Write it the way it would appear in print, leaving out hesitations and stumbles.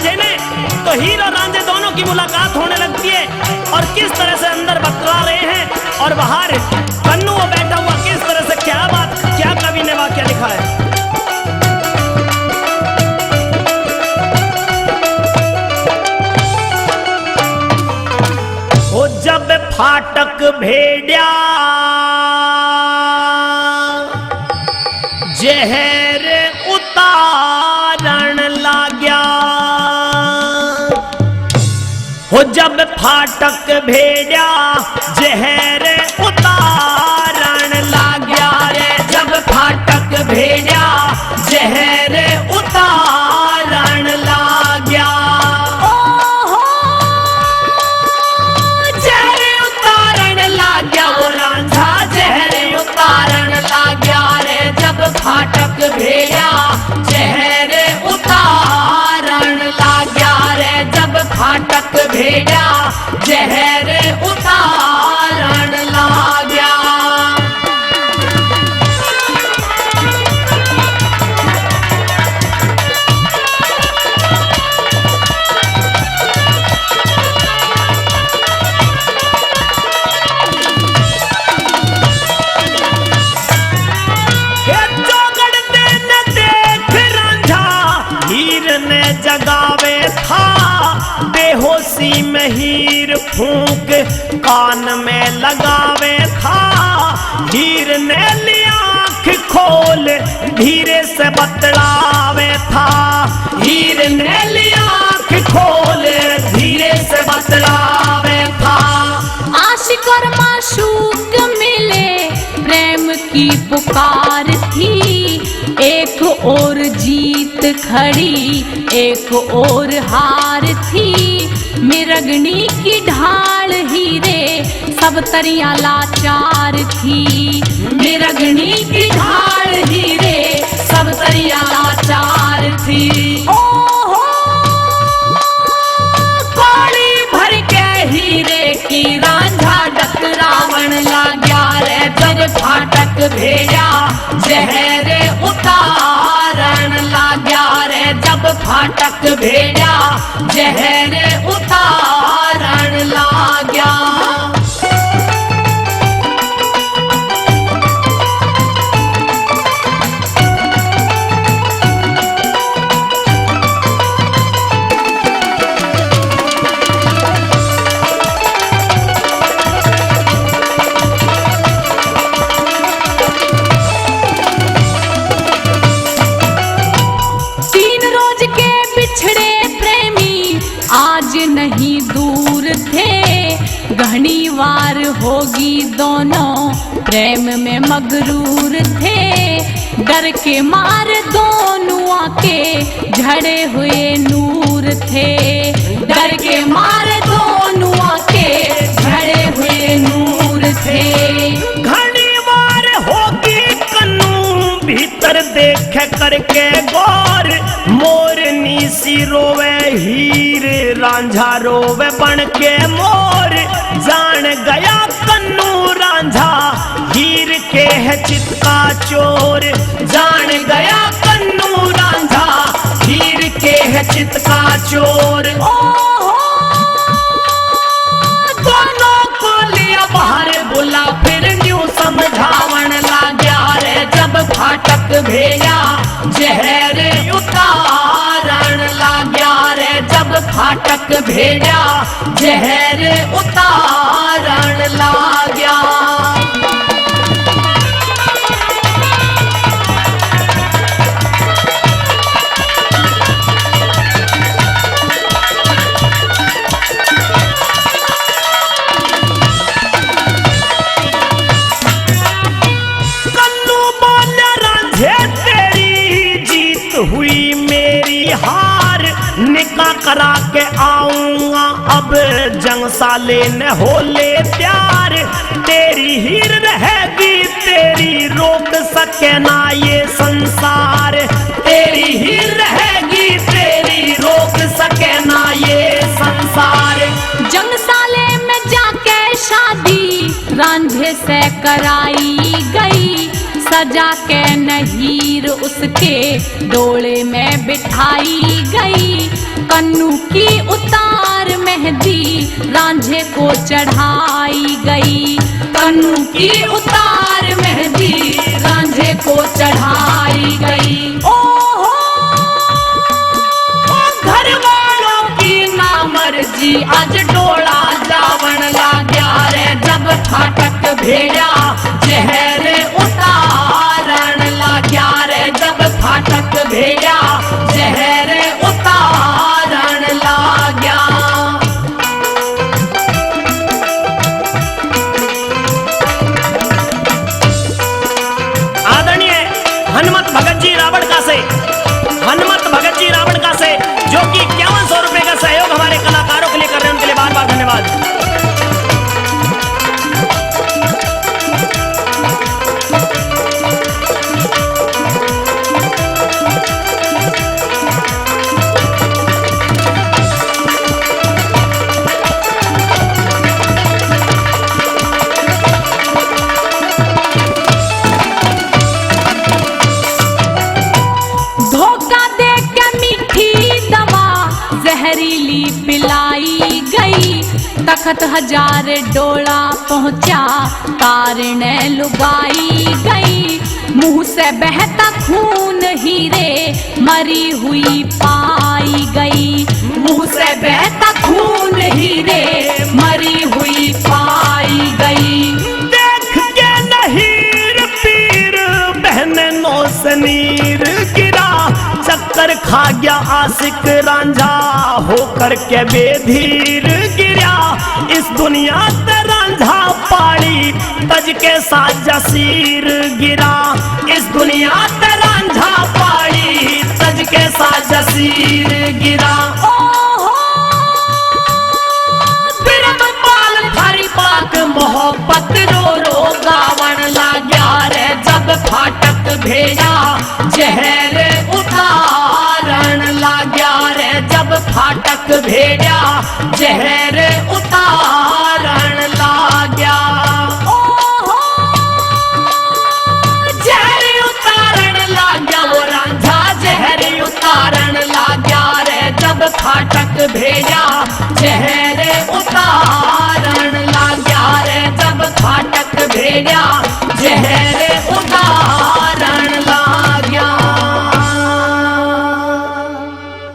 रांझे ने, तो हीर और रांझे दोनों की मुलाकात होने लगती है और किस तरह से अंदर बतला रहे हैं और बाहर कन्नू वो बैठा हुआ किस तरह से, क्या बात, क्या कवि ने वाक्य लिखा है। वो जब फाटक भेड़िया जहर उतारण लाग्या, हो जब फाटक भेड़िया जहर उतारण लाग्या रे, जब फाटक भेड़िया जहर उतारण लाग्या। ओहो जहर उतारण लाग्या, वो रांझा जहर उतारण लाग्या रे, जब फाटक भेड़िया जहर उतारण लाग्या रे, जब फाटक भेड़िया जहर उतारण लाग्या। जगावे था बेहोशी में हीर फूंक कान में लगावे था, हीर ने लिया आँख खोल धीरे से बतलावे था, हीर ने लिया आँख खोल धीरे से बतलावे था। आशिक और माशूक मिले प्रेम की पुकार थी, एक और जीत खड़ी एक और हार थी, मिरगनी की ढाल हीरे सब तरिया लाचार थी, मिरगनी की ढाल हीरे सब तरिया लाचार थी। ओहो कौड़ी भर के हीरे की रांझा टकरावन लाग्या रे, जब फाटक भेड़िया जहर उतारण लाग्या रे, जब फाटक भेड़िया जहर उतारण लाग्या। आज नहीं दूर थे, घनी वार होगी दोनों प्रेम में मगरूर थे, डर के मार दोनों आके झड़े हुए नूर थे, डर के मार दोनों आके झड़े हुए नूर थे। घनी वार होगी कन्नू भीतर देख करके गौर, मोरनी सी रोवे हीर रांझा रोवे बन के मोर, जान गया कन्नू रांझा हीर के है चित का चोर, जान गया कन्नू रांझा हीर के है चित का चोर। ओहो दोनों को लिया बाहर बुला फिर न्यू समझावन लाग्या रे, जब फाटक भेड़िया जहर उतारण लाग्या रे, जब फाटक भेड़िया जहर उतारण लाग्या। कन्नू बोले रांझे तेरी जीत हुई मेरी हार, निकाह करा के आऊंगा अब जंग साले न होले प्यार, तेरी हीर रहेगी तेरी रोक सके ना ये संसार, तेरी हीर रहेगी तेरी रोक सके ना ये संसार। जंग साले में जाके शादी रांझे से कराई गई, सजा के नहीर उसके डोले में बिठाई गई, कन्नू की उतार मेहंदी रांझे को चढ़ाई गई। कन्नू की उतार मेहंदी रांझे को चढ़ाई गई। ओहो घर वालों की नामर्जी आज डोला जावन लाग्या रे, जब फाटक भेड़ा जहर उतारण लाग्या रे, जब फाटक भेड़ा जहर उतारण लाग्या। आदरणीय हनुमत भगत जी रावण का से, हनुमत भगत जी रावण का से जो कि 5100 रुपए का सहयोग हमारे कलाकारों के लिए कर रहे हैं, उनके लिए बार बार धन्यवाद। जहरीली पिलाई गई, तखत हजार डोला पहुंचा कारण लुगाई गई। मुंह से बहता खून हीरे मरी हुई पाई गई। मुंह से बहता खून हीरे मरी हुई पाई गई। देख के नहीर पीर बहने नो से नीर गिरा, चक्कर खा गया आशिक रांझा होकर के बेधीर गिरा। इस दुनिया ते रांझा पाड़ी तज के साथ जसीर गिरा। इस दुनिया ते रांझा पाड़ी तज के साथ जसीर गिरा। ओहो बिरम पाल थारी पाक मोहब्बत रो रो गावन लाग्या रे, जब फाटक भेड़ा जहर उतारण लाग्या रे, जब फाटक भेड़ा जहर उतारण लाग्या। ओहो जहर उतारण लाग्या वो रांझा, जहर उतारण लाग्या रे, जब फाटक भेड़ा जहर